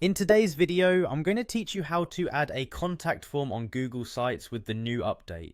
In today's video, I'm going to teach you how to add a contact form on Google Sites with the new update.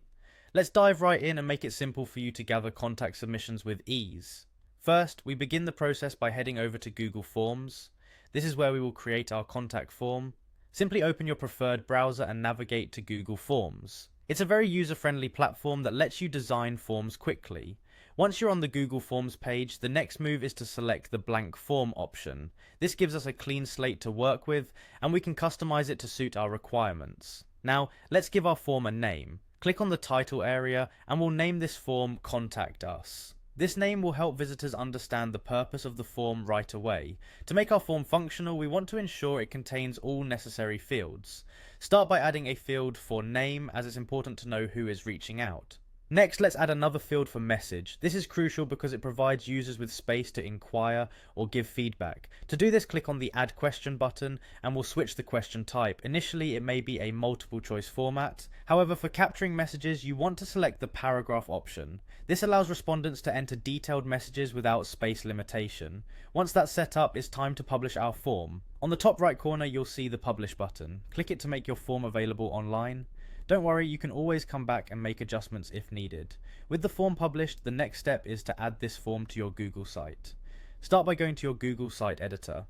Let's dive right in and make it simple for you to gather contact submissions with ease. First, we begin the process by heading over to Google Forms. This is where we will create our contact form. Simply open your preferred browser and navigate to Google Forms. It's a very user-friendly platform that lets you design forms quickly. Once you're on the Google Forms page, the next move is to select the blank form option. This gives us a clean slate to work with, and we can customize it to suit our requirements. Now, let's give our form a name. Click on the title area, and we'll name this form Contact Us. This name will help visitors understand the purpose of the form right away. To make our form functional, we want to ensure it contains all necessary fields. Start by adding a field for name, as it's important to know who is reaching out. Next, let's add another field for message. This is crucial because it provides users with space to inquire or give feedback. To do this, click on the Add Question button and we'll switch the question type. Initially, it may be a multiple choice format. However, for capturing messages, you want to select the paragraph option. This allows respondents to enter detailed messages without space limitation. Once that's set up, it's time to publish our form. On the top right corner, you'll see the Publish button. Click it to make your form available online. Don't worry, you can always come back and make adjustments if needed. With the form published, the next step is to add this form to your Google site. Start by going to your Google Site Editor.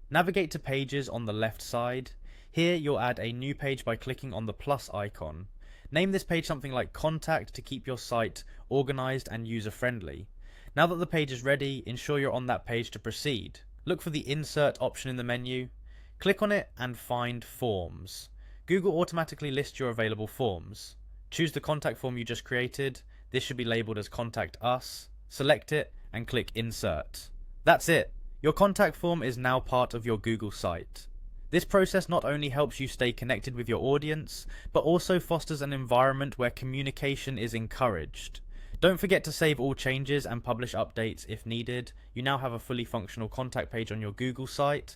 Navigate to Pages on the left side. Here you'll add a new page by clicking on the plus icon. Name this page something like Contact to keep your site organized and user-friendly. Now that the page is ready, ensure you're on that page to proceed. Look for the Insert option in the menu. Click on it and find Forms. Google automatically lists your available forms. Choose the contact form you just created. This should be labeled as Contact Us. Select it and click Insert. That's it. Your contact form is now part of your Google site. This process not only helps you stay connected with your audience, but also fosters an environment where communication is encouraged. Don't forget to save all changes and publish updates if needed. You now have a fully functional contact page on your Google site.